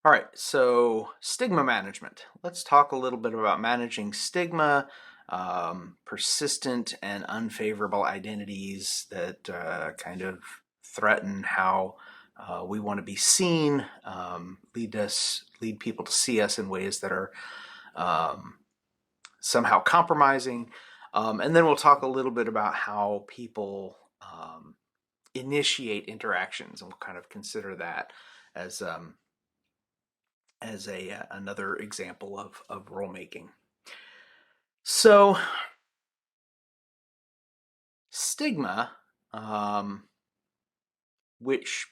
All right, so stigma management. Let's talk a little bit about managing stigma, persistent and unfavorable identities that kind of threaten how we want to be seen, lead people to see us in ways that are um, somehow compromising, and then we'll talk a little bit about how people initiate interactions, and we'll kind of consider that as another example of role making. So stigma, um, which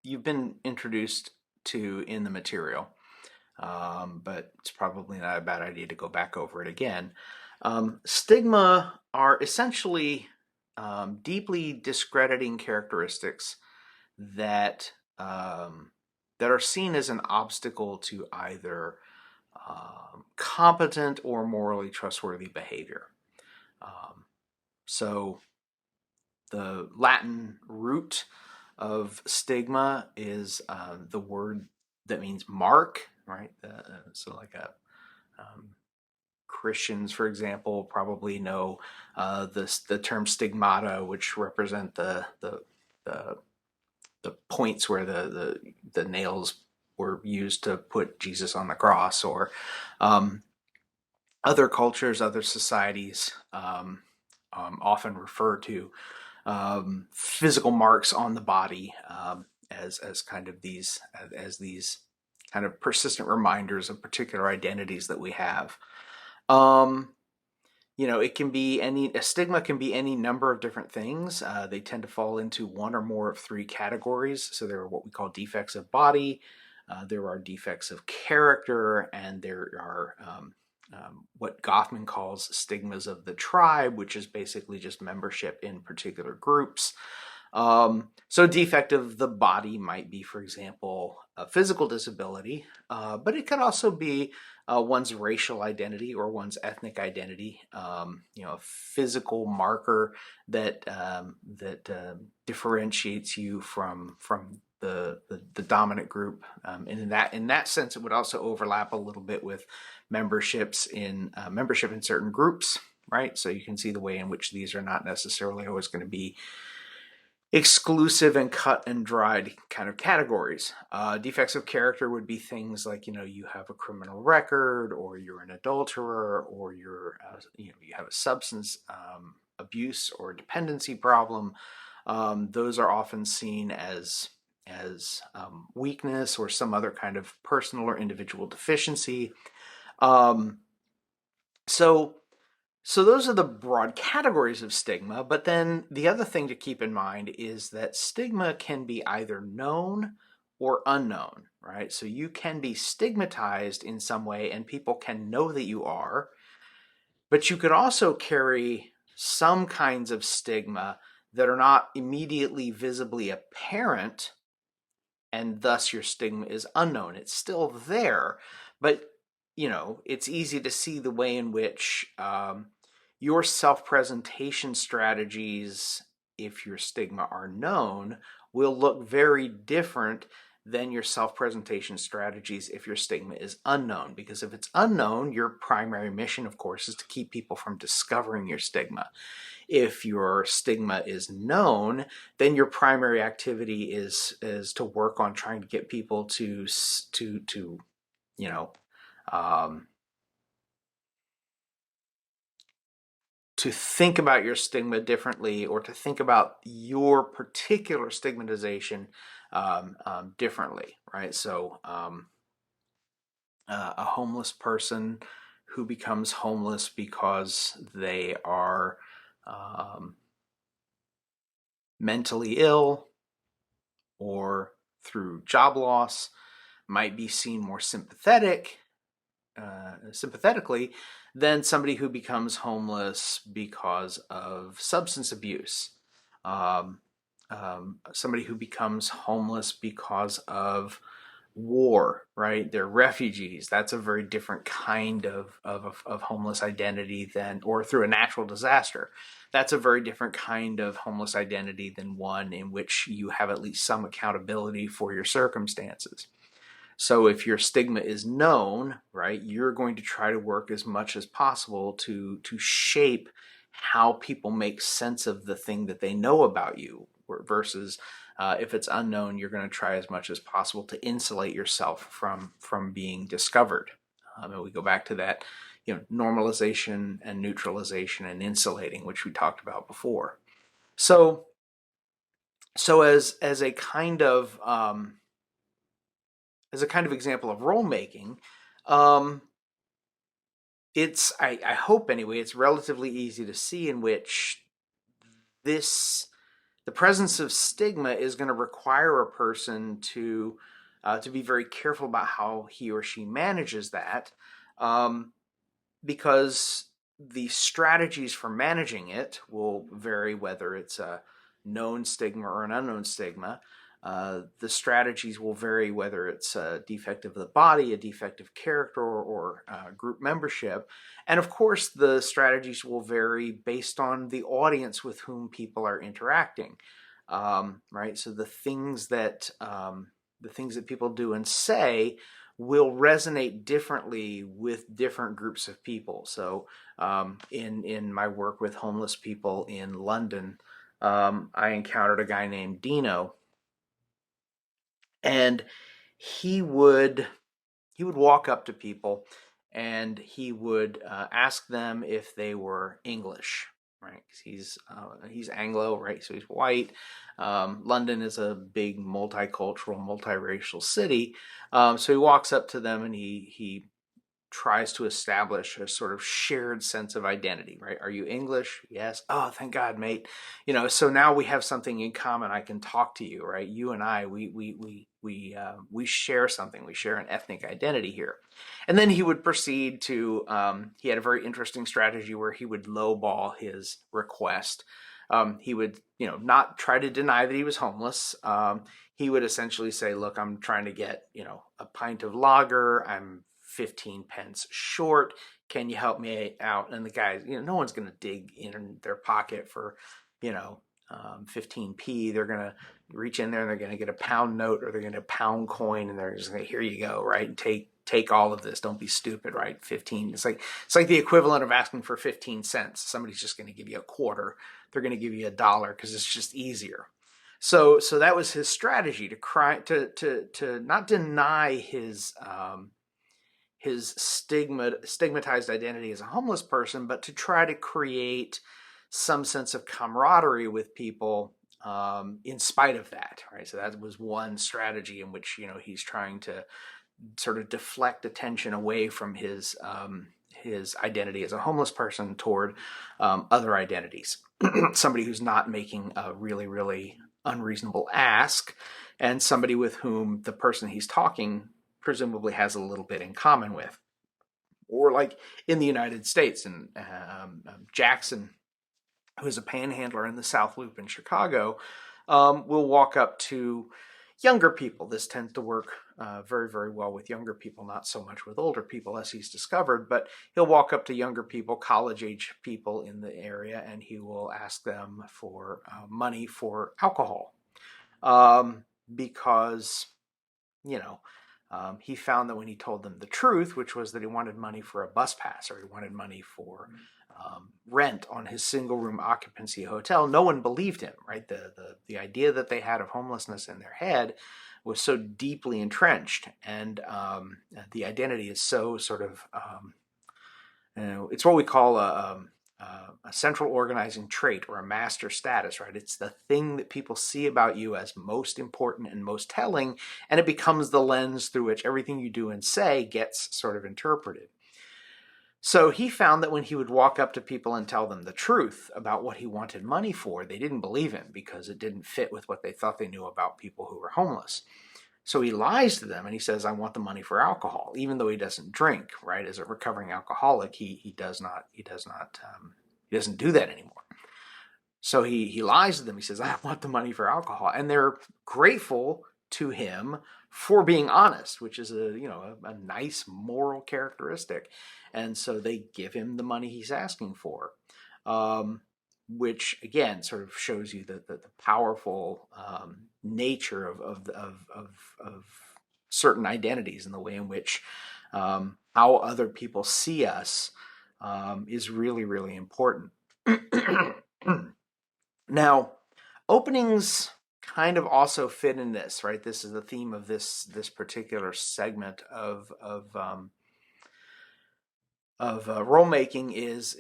you've been introduced to in the material, but it's probably not a bad idea to go back over it again. Stigma are essentially deeply discrediting characteristics that that are seen as an obstacle to either competent or morally trustworthy behavior. Um, so the Latin root of stigma is the word that means mark, right? So like Christians, for example, probably know the term stigmata, which represent the the points where the nails were used to put Jesus on the cross, or um, other cultures, other societies often refer to physical marks on the body as kind of these kind of persistent reminders of particular identities that we have. Um, it can be a stigma can be any number of different things. They tend to fall into one or more of three categories. So there are what we call defects of body, there are defects of character, and there are what Goffman calls stigmas of the tribe, which is basically just membership in particular groups. So a defect of the body might be, for example, a physical disability, but it could also be one's racial identity or one's ethnic identity. A physical marker that differentiates you from the dominant group, and in that sense, it would also overlap a little bit with membership in certain groups, right? So you can see the way in which these are not necessarily always going to be exclusive and cut and dried kind of categories. Defects of character would be things like, you have a criminal record, or you're an adulterer, or you have a substance abuse or dependency problem. Those are often seen as weakness or some other kind of personal or individual deficiency. Um, so so those are the broad categories of stigma, but then the other thing to keep in mind is that stigma can be either known or unknown, right? So you can be stigmatized in some way and people can know that you are, but you could also carry some kinds of stigma that are not immediately visibly apparent, and thus your stigma is unknown. It's still there, but it's easy to see the way in which your self-presentation strategies, if your stigma are known, will look very different than your self-presentation strategies if your stigma is unknown. Because if it's unknown, your primary mission, of course, is to keep people from discovering your stigma. If your stigma is known, then your primary activity is to work on trying to get people to you know um, to think about your stigma differently, or to think about your particular stigmatization differently, right? So a homeless person who becomes homeless because they are um, mentally ill or through job loss might be seen more sympathetically than somebody who becomes homeless because of substance abuse. Um, Somebody who becomes homeless because of war, right? They're refugees. That's a very different kind of homeless identity than, or through a natural disaster. That's a very different kind of homeless identity than one in which you have at least some accountability for your circumstances. So if your stigma is known, right, you're going to try to work as much as possible to shape how people make sense of the thing that they know about you, versus if it's unknown, you're going to try as much as possible to insulate yourself from being discovered. And we go back to that, normalization and neutralization and insulating, which we talked about before. So as a kind of example of role making, um, it's I hope anyway it's relatively easy to see in which this the presence of stigma is going to require a person to be very careful about how he or she manages that, um, because the strategies for managing it will vary, whether it's a known stigma or an unknown stigma. The strategies will vary, whether it's a defect of the body, a defect of character, or group membership. And of course, the strategies will vary based on the audience with whom people are interacting. Right? So the things that people do and say will resonate differently with different groups of people. So in my work with homeless people in London, I encountered a guy named Dino, and he would walk up to people and he would ask them if they were English, right? 'Cause he's Anglo, right? So he's white. London is a big multicultural, multiracial city. So he walks up to them and he tries to establish a sort of shared sense of identity, right? Are you English? Yes. Oh, thank God, mate. So now we have something in common. I can talk to you, right? You and I, we share something. We share an ethnic identity here. And then he would proceed to. He had a very interesting strategy where he would lowball his request. He would, not try to deny that he was homeless. He would essentially say, "Look, I'm trying to get, a pint of lager. I'm 15 pence short. Can you help me out?" And the guys, no one's going to dig in their pocket for, 15p. They're going to reach in there and they're going to get a pound note, or they're going to pound coin, and they're just going to, here you go, right? And take all of this. Don't be stupid, right? 15. It's like the equivalent of asking for 15 cents. Somebody's just going to give you a quarter. They're going to give you $1 because it's just easier. So that was his strategy, to not deny his stigmatized identity as a homeless person, but to try to create some sense of camaraderie with people, in spite of that, right? So that was one strategy in which he's trying to sort of deflect attention away from his identity as a homeless person toward other identities. Somebody who's not making a really, really unreasonable ask, and somebody with whom the person he's talking presumably has a little bit in common with. Or like in the United States, and Jackson, who's a panhandler in the South Loop in Chicago, will walk up to younger people. This tends to work very, very well with younger people, not so much with older people, as he's discovered. But he'll walk up to younger people, college-age people in the area, and he will ask them for money for alcohol, because he found that when he told them the truth, which was that he wanted money for a bus pass, or he wanted money for rent on his single room occupancy hotel, no one believed him, right? The idea that they had of homelessness in their head was so deeply entrenched, and the identity is so sort of, it's what we call a central organizing trait, or a master status, right? It's the thing that people see about you as most important and most telling, and it becomes the lens through which everything you do and say gets sort of interpreted. So he found that when he would walk up to people and tell them the truth about what he wanted money for, they didn't believe him because it didn't fit with what they thought they knew about people who were homeless. So he lies to them and he says, "I want the money for alcohol," even though he doesn't drink, right? As a recovering alcoholic, he doesn't do that anymore. So he lies to them. He says, "I want the money for alcohol," and they're grateful to him for being honest, which is a nice moral characteristic. And so they give him the money he's asking for, which again sort of shows you the powerful nature of certain identities and the way in which how other people see us is really, really important. Now, openings kind of also fit in this, right? This is the theme of this particular segment of role making is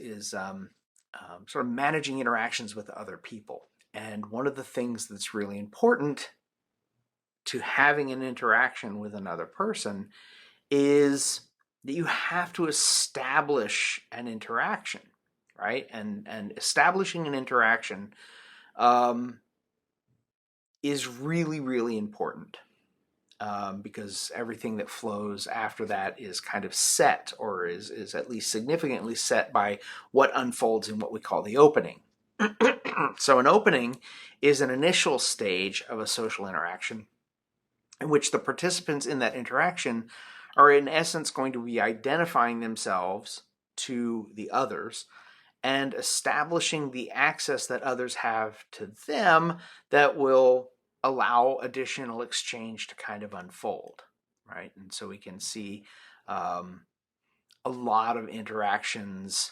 sort of managing interactions with other people. And one of the things that's really important to having an interaction with another person is that you have to establish an interaction, right? And establishing an interaction is really, really important. Because everything that flows after that is kind of set, or is at least significantly set by what unfolds in what we call the opening. So an opening is an initial stage of a social interaction in which the participants in that interaction are in essence going to be identifying themselves to the others and establishing the access that others have to them that will allow additional exchange to kind of unfold, right? And so we can see a lot of interactions.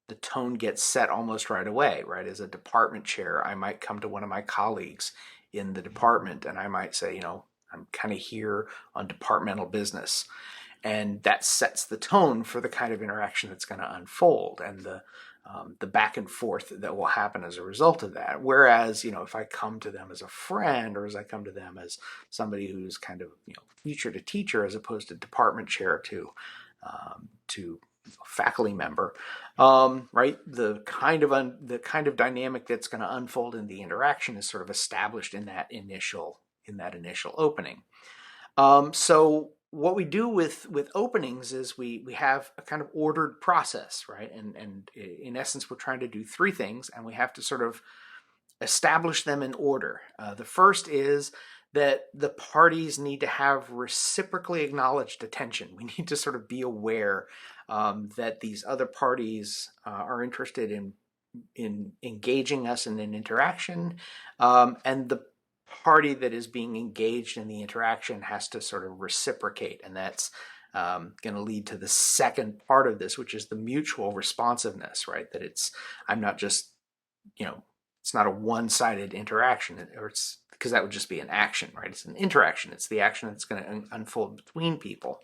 The tone gets set almost right away, right? As a department chair, I might come to one of my colleagues in the department and I might say, I'm kind of here on departmental business. And that sets the tone for the kind of interaction that's going to unfold and the back and forth that will happen as a result of that. Whereas, if I come to them as a friend, or as I come to them as somebody who's kind of, teacher to teacher, as opposed to department chair to faculty member, right? The kind of dynamic that's going to unfold in the interaction is sort of established in that initial opening. So what we do with openings is we have a kind of ordered process, right? And in essence, we're trying to do three things, and we have to sort of establish them in order. The first is that the parties need to have reciprocally acknowledged attention. We need to sort of be aware that these other parties are interested in engaging us in an interaction, and the party that is being engaged in the interaction has to sort of reciprocate, and that's going to lead to the second part of this, which is the mutual responsiveness, right? That I'm not just, it's not a one-sided interaction, or it's because that would just be an action, right? It's an interaction. It's the action that's going to unfold between people.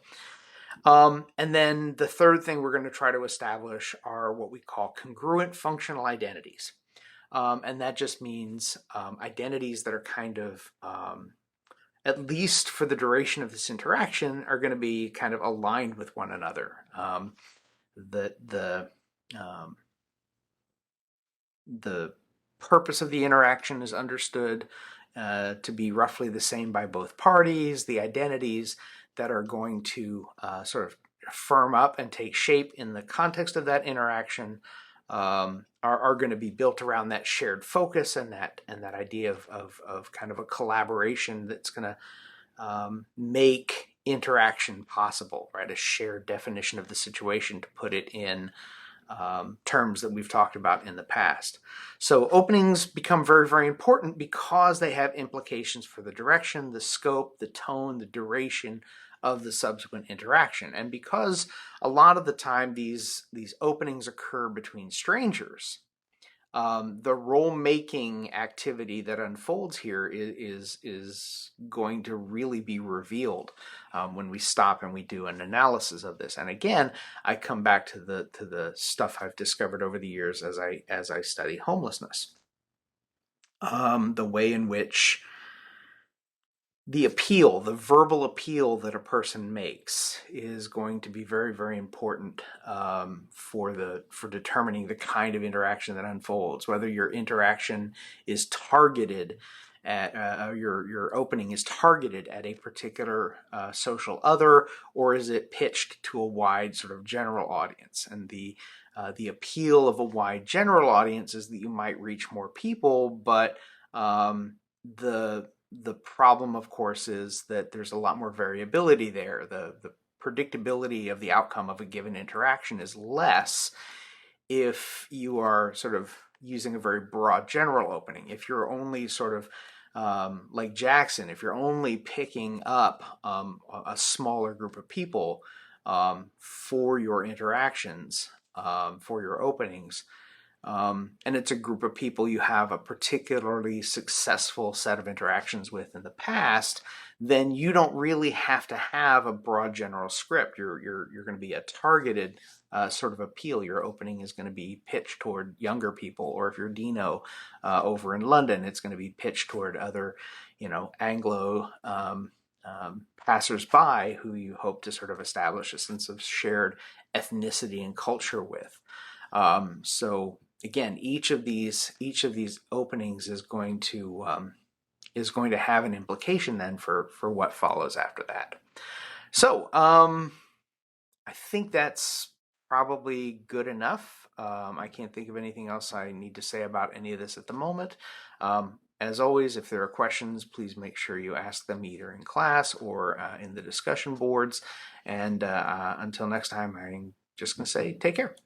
And then the third thing we're going to try to establish are what we call congruent functional identities. And that just means identities that are kind of, at least for the duration of this interaction, are going to be kind of aligned with one another. The purpose of the interaction is understood to be roughly the same by both parties. The identities that are going to sort of firm up and take shape in the context of that interaction are going to be built around that shared focus and that idea of kind of a collaboration that's going to make interaction possible, right? A shared definition of the situation, to put it in terms that we've talked about in the past. So openings become very, very important because they have implications for the direction, the scope, the tone, the duration of the subsequent interaction. And because a lot of the time these openings occur between strangers, the role-making activity that unfolds here is going to really be revealed when we stop and we do an analysis of this. And again, I come back to the stuff I've discovered over the years as I study homelessness. The way in which the verbal appeal that a person makes is going to be very, very important for determining the kind of interaction that unfolds. Whether your interaction is targeted at your opening is targeted at a particular social other, or is it pitched to a wide sort of general audience. And the appeal of a wide general audience is that you might reach more people, but the problem, of course, is that there's a lot more variability there. The predictability of the outcome of a given interaction is less if you are sort of using a very broad general opening. If you're only sort of like Jackson, if you're only picking up a smaller group of people for your interactions, for your openings, and it's a group of people you have a particularly successful set of interactions with in the past, then you don't really have to have a broad general script. You're going to be a targeted sort of appeal. Your opening is going to be pitched toward younger people, or if you're Dino over in London, it's going to be pitched toward other, Anglo passersby who you hope to sort of establish a sense of shared ethnicity and culture with. So again, each of these openings is going to have an implication then for what follows after that. So I think that's probably good enough. I can't think of anything else I need to say about any of this at the moment. As always, if there are questions, please make sure you ask them either in class or in the discussion boards. And until next time, I'm just going to say take care.